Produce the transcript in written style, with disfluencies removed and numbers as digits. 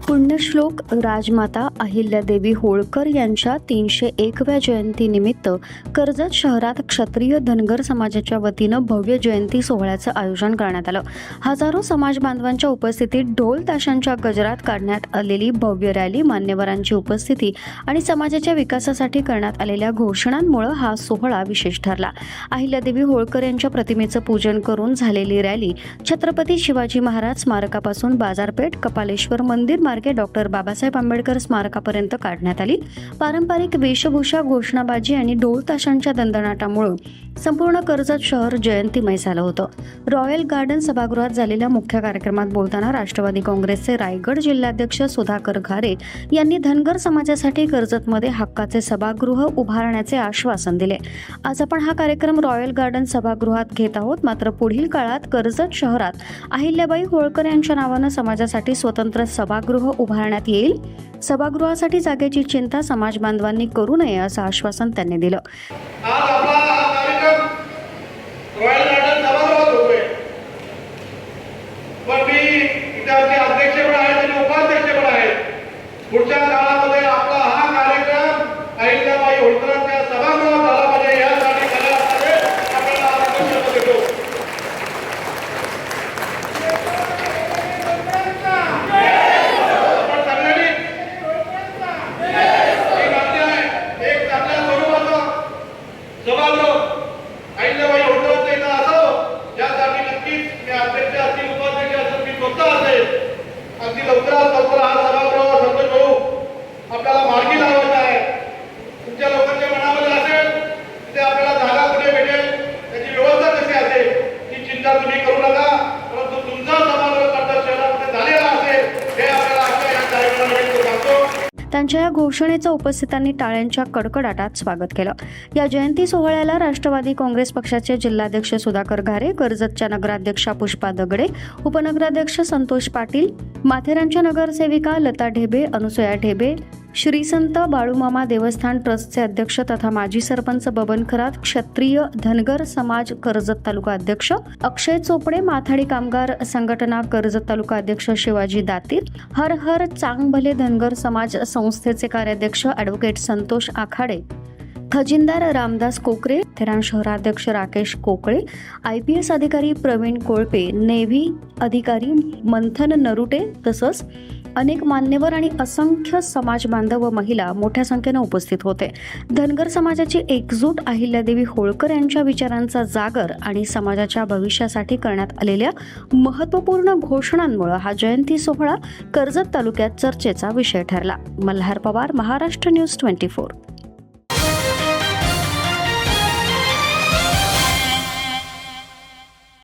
पुण्यश्लोक राजमाता अहिल्यादेवी होळकर यांच्या 301व्या जयंतीनिमित्त कर्जत शहरात क्षत्रिय धनगर समाजाच्या वतीनं भव्य जयंती सोहळ्याचं आयोजन करण्यात आलं. हजारो समाज बांधवांच्या उपस्थितीत ढोल ताशांच्या गजरात काढण्यात आलेली भव्य रॅली, मान्यवरांची उपस्थिती आणि समाजाच्या विकासासाठी करण्यात आलेल्या घोषणांमुळे हा सोहळा विशेष ठरला. अहिल्यादेवी होळकर यांच्या प्रतिमेचं पूजन करून झालेली रॅली छत्रपती शिवाजी महाराज स्मारकापासून बाजारपेठ, कपालेश्वर मंदिर मार्गे डॉक्टर बाबासाहेब आंबेडकर स्मारकापर्यंत काढण्यात आली. पारंपरिक वेशभूषा, घोषणाबाजी आणि ढोल ताशांच्या दणदणाटामुळे संपूर्ण कर्जत शहर जयंतीमय झालं होतं. रॉयल गार्डन सभागृहात झालेल्या मुख्य कार्यक्रमात बोलताना राष्ट्रवादी काँग्रेसचे रायगड जिल्हाध्यक्ष सुधाकर घारे यांनी धनगर समाजासाठी कर्जतमध्ये हक्काचे सभागृह उभारण्याचे आश्वासन दिले. आज आपण हा कार्यक्रम रॉयल गार्डन सभागृहात घेत आहोत. मात्र पुढील काळात कर्जत शहरात अहिल्याबाई होळकर यांच्या नावानं समाजासाठी स्वतंत्र सभागृह उभारण्यात येईल. सभागृहासाठी जागेची चिंता समाज बांधवांनी करू नये असं आश्वासन त्यांनी दिलं. आज आपला हा कार्यक्रम रॉयल गार्डन सभागृहात होतोय, पण मी इथे आमचे अध्यक्ष पण आहेत आणि उपाध्यक्ष पण आहेत. पुढच्या काळामध्ये आपला हा कार्यक्रम अहिल्याबाई होळकरांच्या सभागृहात झाला पाहिजे यासाठी सगळ्यांमध्ये आपल्याला आदेश देतो. अहिल्याबाई होळकरांचं इथं असावं यासाठी नक्कीच मी अध्यक्ष असतील, उपाध्यक्ष असेल, मी स्वतः असेल, अगदी लवकरात लवकर हा सभागृह संतोष भाऊ आपल्याला मार्गी लावायचा आहे. तुमच्या लोकांच्या मनामध्ये असेल तिथे आपल्याला जागा कुठे भेटेल, त्याची व्यवस्था कशी असेल ही चिंता तुम्ही करू नका. परंतु तुमचा सभागृह कर्जत शहरामध्ये झालेला असेल हे आपल्याला आजच्या या कार्यक्रमामध्ये सांगतो. त्यांच्या या घोषणेचं उपस्थितांनी टाळ्यांच्या कडकडाटात स्वागत केलं. या जयंती सोहळ्याला राष्ट्रवादी काँग्रेस पक्षाचे जिल्हाध्यक्ष सुधाकर घारे, कर्जतच्या नगराध्यक्षा पुष्पा दगडे, उपनगराध्यक्ष संतोष पाटील, माथेरानच्या नगरसेविका लता ढेबे, अनुसया ढेबे, श्री संत बाळूमामा देवस्थान ट्रस्टचे अध्यक्ष तथा माजी सरपंच बबन खरात, क्षत्रिय धनगर समाज कर्जत तालुका अध्यक्ष अक्षय चोपडे, माथाडी कामगार संघटना कर्जत तालुका अध्यक्ष शिवाजी दातीर, हर हर चांगभले धनगर समाज संस्थेचे कार्याध्यक्ष ॲडव्होकेट संतोष आखाडे, खजिनदार रामदास कोकरे, माथेरान शहराध्यक्ष राकेश कोकळे, IPS अधिकारी प्रवीण कोळपे, नेव्ही अधिकारी मंथन नरुटे तसंच अनेक मान्यवर आणि असंख्य समाज बांधव व महिला मोठ्या संख्येने उपस्थित होते. धनगर समाजाची एकजूट, अहिल्यादेवी होळकर यांच्या विचारांचा जागर आणि समाजाच्या भविष्यासाठी करण्यात आलेल्या महत्त्वपूर्ण घोषणांमुळे हा जयंती सोहळा कर्जत तालुक्यात चर्चेचा विषय ठरला. मल्हार पवार, महाराष्ट्र न्यूज 24.